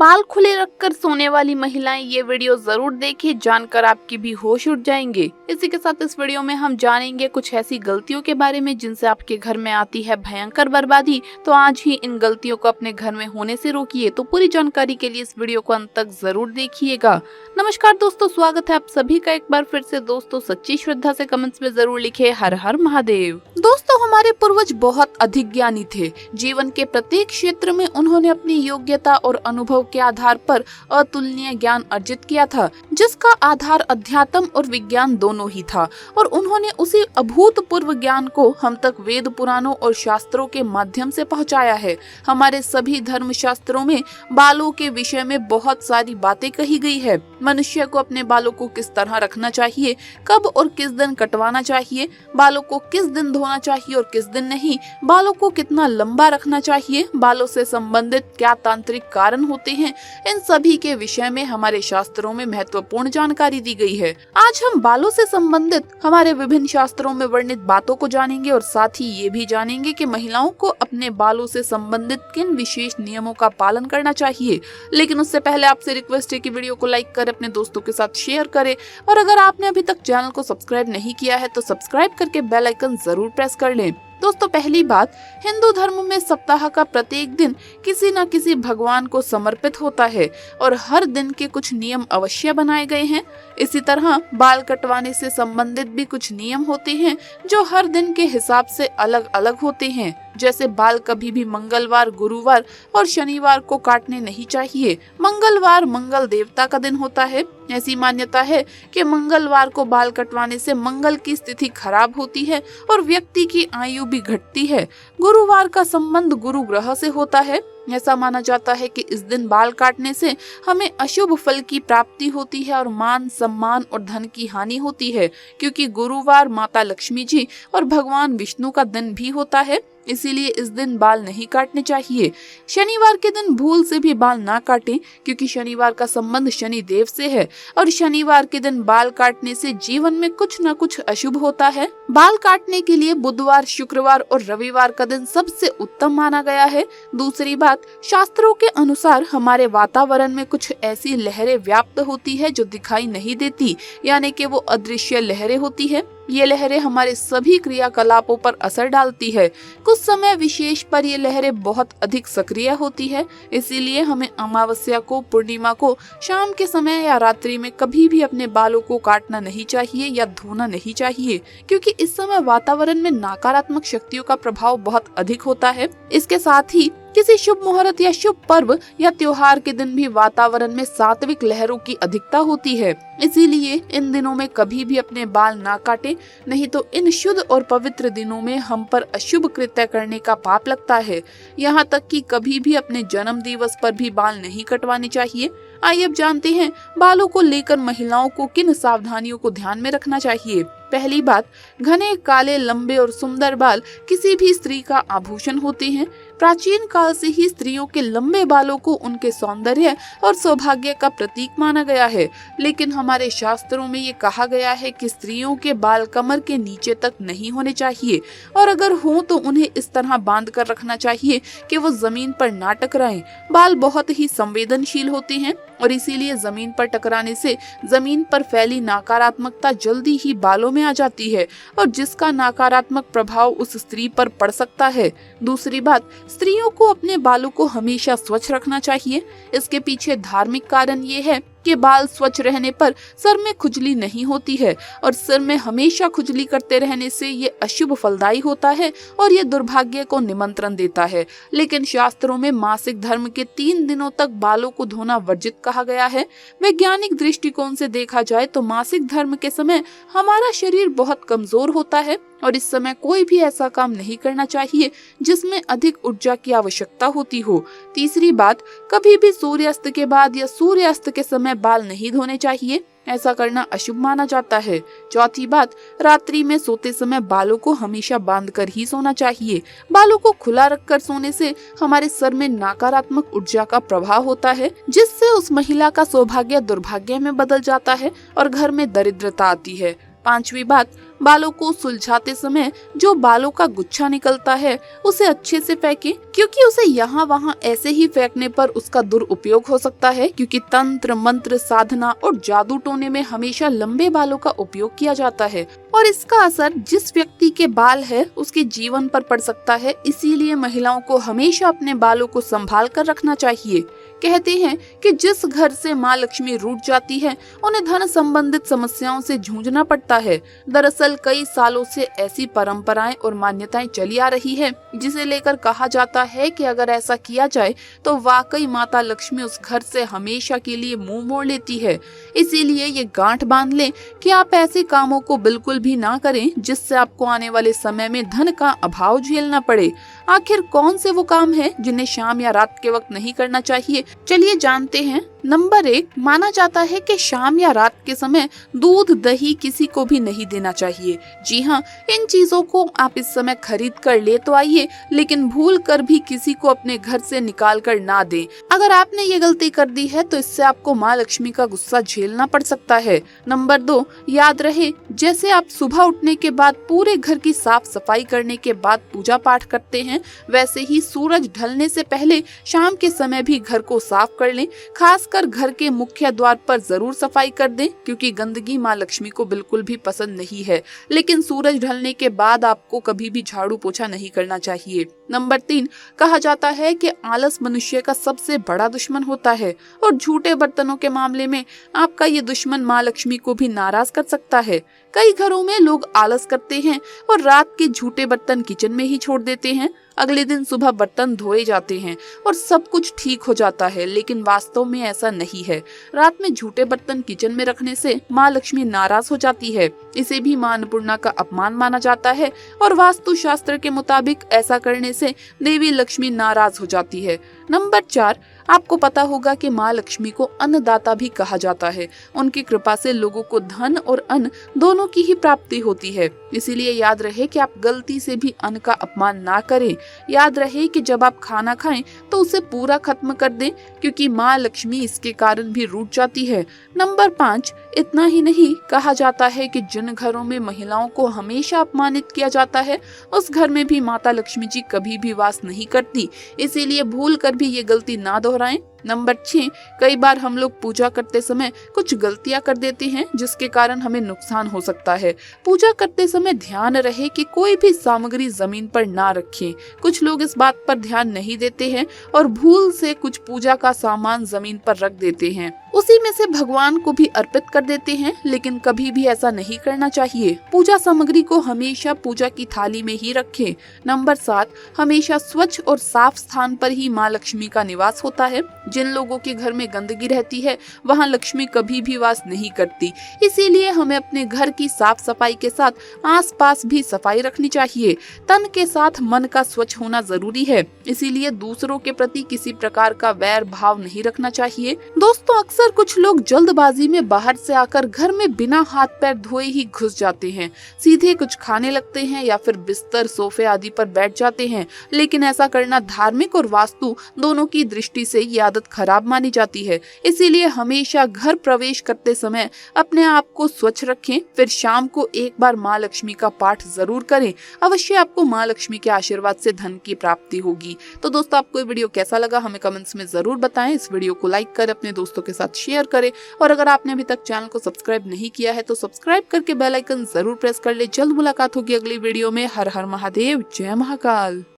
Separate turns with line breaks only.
बाल खुले रखकर सोने वाली महिलाएं ये वीडियो जरूर देखें, जानकर आपकी भी होश उड़ जाएंगे। इसी के साथ इस वीडियो में हम जानेंगे कुछ ऐसी गलतियों के बारे में जिनसे आपके घर में आती है भयंकर बर्बादी। तो आज ही इन गलतियों को अपने घर में होने से रोकिए। तो पूरी जानकारी के लिए इस वीडियो को अंत तक जरूर देखिएगा। नमस्कार दोस्तों, स्वागत है आप सभी का एक बार फिर से। दोस्तों सच्ची श्रद्धा से कमेंट्स में जरूर लिखे हर हर महादेव। दोस्तों हमारे पूर्वज बहुत अधिक ज्ञानी थे। जीवन के प्रत्येक क्षेत्र में उन्होंने अपनी योग्यता और अनुभव के आधार पर अतुलनीय ज्ञान अर्जित किया था, जिसका आधार अध्यात्म और विज्ञान दोनों ही था। और उन्होंने उसी अभूतपूर्व ज्ञान को हम तक वेद पुराणों और शास्त्रों के माध्यम से पहुंचाया है। हमारे सभी धर्म शास्त्रों में बालों के विषय में बहुत सारी बातें कही गई है। मनुष्य को अपने बालों को किस तरह रखना चाहिए, कब और किस दिन कटवाना चाहिए, बालों को किस दिन धोना चाहिए और किस दिन नहीं, बालों को कितना लंबा रखना चाहिए, बालों से संबंधित क्या तांत्रिक कारण होते हैं, इन सभी के विषय में हमारे शास्त्रों में महत्वपूर्ण जानकारी दी गई है। आज हम बालों से संबंधित हमारे विभिन्न शास्त्रों में वर्णित बातों को जानेंगे और साथ ही ये भी जानेंगे कि महिलाओं को अपने बालों से संबंधित किन विशेष नियमों का पालन करना चाहिए। लेकिन उससे पहले आपसे रिक्वेस्ट है कि वीडियो को लाइक कर अपने दोस्तों के साथ शेयर करें, और अगर आपने अभी तक चैनल को सब्सक्राइब नहीं किया है तो सब्सक्राइब करके बेल आइकन जरूर प्रेस कर लें। दोस्तों पहली बात, हिंदू धर्म में सप्ताह का प्रत्येक दिन किसी न किसी भगवान को समर्पित होता है और हर दिन के कुछ नियम अवश्य बनाए गए हैं। इसी तरह बाल कटवाने से संबंधित भी कुछ नियम होते हैं जो हर दिन के हिसाब से अलग अलग होते हैं। जैसे बाल कभी भी मंगलवार, गुरुवार और शनिवार को काटने नहीं चाहिए। मंगलवार मंगल देवता का दिन होता है। ऐसी मान्यता है कि मंगलवार को बाल कटवाने से मंगल की स्थिति खराब होती है और व्यक्ति की आयु भी घटती है। गुरुवार का संबंध गुरु ग्रह से होता है। ऐसा माना जाता है कि इस दिन बाल काटने से हमें अशुभ फल की प्राप्ति होती है और मान सम्मान और धन की हानि होती है, क्योंकि गुरुवार माता लक्ष्मी जी और भगवान विष्णु का दिन भी होता है। इसीलिए इस दिन बाल नहीं काटने चाहिए। शनिवार के दिन भूल से भी बाल ना काटें, क्योंकि शनिवार का संबंध शनि देव से है और शनिवार के दिन बाल काटने से जीवन में कुछ न कुछ अशुभ होता है। बाल काटने के लिए बुधवार, शुक्रवार और रविवार का दिन सबसे उत्तम माना गया है। दूसरी बात, शास्त्रों के अनुसार हमारे वातावरण में कुछ ऐसी लहरें व्याप्त होती है जो दिखाई नहीं देती, यानी कि वो अदृश्य लहरें होती है। ये लहरें हमारे सभी क्रियाकलापों पर असर डालती है। कुछ समय विशेष पर ये लहरें बहुत अधिक सक्रिय होती है। इसीलिए हमें अमावस्या को, पूर्णिमा को, शाम के समय या रात्रि में कभी भी अपने बालों को काटना नहीं चाहिए या धोना नहीं चाहिए, क्योंकि इस समय वातावरण में नकारात्मक शक्तियों का प्रभाव बहुत अधिक होता है। इसके साथ ही किसी शुभ मुहूर्त या शुभ पर्व या त्योहार के दिन भी वातावरण में सात्विक लहरों की अधिकता होती है। इसीलिए इन दिनों में कभी भी अपने बाल ना काटें, नहीं तो इन शुद्ध और पवित्र दिनों में हम पर अशुभ कृत्य करने का पाप लगता है। यहाँ तक कि कभी भी अपने जन्म दिवस पर भी बाल नहीं कटवाने चाहिए। आइए अब जानते हैं बालों को लेकर महिलाओं को किन सावधानियों को ध्यान में रखना चाहिए। पहली बात, घने, काले, लंबे और सुंदर बाल किसी भी स्त्री का आभूषण होते हैं। प्राचीन काल से ही स्त्रियों के लंबे बालों को उनके सौंदर्य और सौभाग्य का प्रतीक माना गया है। लेकिन हमारे शास्त्रों में ये कहा गया है कि स्त्रियों के बाल कमर के नीचे तक नहीं होने चाहिए, और अगर हो तो उन्हें इस तरह बांध कर रखना चाहिए कि वो जमीन पर ना टकराएं। बाल बहुत ही संवेदनशील होते हैं और इसीलिए जमीन पर टकराने से जमीन पर फैली नकारात्मकता जल्दी ही बालों में आ जाती है, और जिसका नकारात्मक प्रभाव उस स्त्री पर पड़ सकता है। दूसरी बात, स्त्रियों को अपने बालों को हमेशा स्वच्छ रखना चाहिए। इसके पीछे धार्मिक कारण ये है कि बाल स्वच्छ रहने पर सर में खुजली नहीं होती है, और सिर में हमेशा खुजली करते रहने से ये अशुभ फलदायी होता है और ये दुर्भाग्य को निमंत्रण देता है। लेकिन शास्त्रों में मासिक धर्म के 3 दिनों तक बालों को धोना वर्जित कहा गया है। वैज्ञानिक दृष्टिकोण से देखा जाए तो मासिक धर्म के समय हमारा शरीर बहुत कमजोर होता है और इस समय कोई भी ऐसा काम नहीं करना चाहिए जिसमें अधिक ऊर्जा की आवश्यकता होती हो। तीसरी बात, कभी भी सूर्यास्त के बाद या सूर्यास्त के समय बाल नहीं धोने चाहिए। ऐसा करना अशुभ माना जाता है। चौथी बात, रात्रि में सोते समय बालों को हमेशा बांधकर ही सोना चाहिए। बालों को खुला रखकर सोने से हमारे सर में नकारात्मक ऊर्जा का प्रभाव होता है, जिससे उस महिला का सौभाग्य दुर्भाग्य में बदल जाता है और घर में दरिद्रता आती है। 5वीं बात, बालों को सुलझाते समय जो बालों का गुच्छा निकलता है उसे अच्छे से फेंकें, क्योंकि उसे यहाँ वहाँ ऐसे ही फेंकने पर उसका दुरुपयोग हो सकता है। क्योंकि तंत्र मंत्र साधना और जादू टोने में हमेशा लंबे बालों का उपयोग किया जाता है और इसका असर जिस व्यक्ति के बाल है उसके जीवन पर पड़ सकता है। इसीलिए महिलाओं को हमेशा अपने बालों को संभाल कर रखना चाहिए। कहते हैं कि जिस घर से माँ लक्ष्मी रूठ जाती है उन्हें धन संबंधित समस्याओं से जूझना पड़ता है। दरअसल कई सालों से ऐसी परंपराएं और मान्यताएं चली आ रही है जिसे लेकर कहा जाता है कि अगर ऐसा किया जाए तो वाकई माता लक्ष्मी उस घर से हमेशा के लिए मुंह मोड़ लेती है। इसीलिए ये गांठ बांध लें कि आप ऐसे कामों को बिल्कुल भी ना करें जिससे आपको आने वाले समय में धन का अभाव झेलना पड़े। आखिर कौन से वो काम है जिन्हें शाम या रात के वक्त नहीं करना चाहिए, चलिए जानते हैं। नंबर 1, माना जाता है कि शाम या रात के समय दूध दही किसी को भी नहीं देना चाहिए। जी हाँ, इन चीजों को आप इस समय खरीद कर ले तो आइए, लेकिन भूल कर भी किसी को अपने घर से निकाल कर ना दें। अगर आपने ये गलती कर दी है तो इससे आपको माँ लक्ष्मी का गुस्सा झेलना पड़ सकता है। नंबर 2, याद रहे जैसे आप सुबह उठने के बाद पूरे घर की साफ सफाई करने के बाद पूजा पाठ करते हैं, वैसे ही सूरज ढलने से पहले शाम के समय भी घर को साफ कर लें। खासकर घर के मुख्य द्वार पर जरूर सफाई कर दें, क्योंकि गंदगी माँ लक्ष्मी को बिल्कुल भी पसंद नहीं है। लेकिन सूरज ढलने के बाद आपको कभी भी झाड़ू पोछा नहीं करना चाहिए। नंबर 3, कहा जाता है कि आलस मनुष्य का सबसे बड़ा दुश्मन होता है और झूठे बर्तनों के मामले में आपका ये दुश्मन माँ लक्ष्मी को भी नाराज कर सकता है। कई घरों में लोग आलस करते हैं और रात के झूठे बर्तन किचन में ही छोड़ देते हैं। अगले दिन सुबह बर्तन धोए जाते हैं और सब कुछ ठीक हो जाता है, लेकिन वास्तव में ऐसा नहीं है। रात में झूठे बर्तन किचन में रखने से माँ लक्ष्मी नाराज हो जाती है। इसे भी माँ अन्नपूर्णा का अपमान माना जाता है और वास्तु शास्त्र के मुताबिक ऐसा करने से देवी लक्ष्मी नाराज हो जाती है। नंबर 4, आपको पता होगा कि माँ लक्ष्मी को अन्नदाता भी कहा जाता है। उनकी कृपा से लोगों को धन और अन्न दोनों की ही प्राप्ति होती है। इसीलिए याद रहे कि आप गलती से भी अन्न का अपमान ना करें। याद रहे कि जब आप खाना खाएं तो उसे पूरा खत्म कर दें, क्योंकि माँ लक्ष्मी इसके कारण भी रूठ जाती है। नंबर 5, इतना ही नहीं, कहा जाता है कि जिन घरों में महिलाओं को हमेशा अपमानित किया जाता है उस घर में भी माता लक्ष्मी जी कभी भी वास नहीं करती। इसीलिए भूल कर भी ये गलती ना दोहराएं। नंबर 6, कई बार हम लोग पूजा करते समय कुछ गलतियां कर देते हैं जिसके कारण हमें नुकसान हो सकता है। पूजा करते समय ध्यान रहे कि कोई भी सामग्री जमीन पर ना रखें। कुछ लोग इस बात पर ध्यान नहीं देते हैं और भूल से कुछ पूजा का सामान जमीन पर रख देते हैं, उसी में से भगवान को भी अर्पित कर देते हैं, लेकिन कभी भी ऐसा नहीं करना चाहिए। पूजा सामग्री को हमेशा पूजा की थाली में ही रखें। नंबर 7, हमेशा स्वच्छ और साफ स्थान पर ही माँ लक्ष्मी का निवास होता है। जिन लोगों के घर में गंदगी रहती है वहाँ लक्ष्मी कभी भी वास नहीं करती। इसीलिए हमें अपने घर की साफ सफाई के साथ आसपास भी सफाई रखनी चाहिए। तन के साथ मन का स्वच्छ होना जरूरी है। इसीलिए दूसरों के प्रति किसी प्रकार का वैर भाव नहीं रखना चाहिए। दोस्तों, अक्सर कुछ लोग जल्दबाजी में बाहर से आकर घर में बिना हाथ पैर धोए ही घुस जाते हैं, सीधे कुछ खाने लगते हैं या फिर बिस्तर सोफे आदि पर बैठ जाते हैं। लेकिन ऐसा करना धार्मिक और वास्तु दोनों की दृष्टि से ये आदत खराब मानी जाती है। इसीलिए हमेशा घर प्रवेश करते समय अपने आप को स्वच्छ रखें। फिर शाम को एक बार माँ लक्ष्मी का पाठ जरूर करें। अवश्य आपको माँ लक्ष्मी के आशीर्वाद से धन की प्राप्ति होगी। तो दोस्तों, आपको ये वीडियो कैसा लगा हमें कमेंट्स में जरूर बताएं। इस वीडियो को लाइक करें, अपने दोस्तों के साथ शेयर करें और अगर आपने अभी तक चैनल को सब्सक्राइब नहीं किया है तो सब्सक्राइब करके बेल आइकन जरूर प्रेस कर ले। जल्द मुलाकात होगी अगली वीडियो में। हर हर महादेव, जय महाकाल।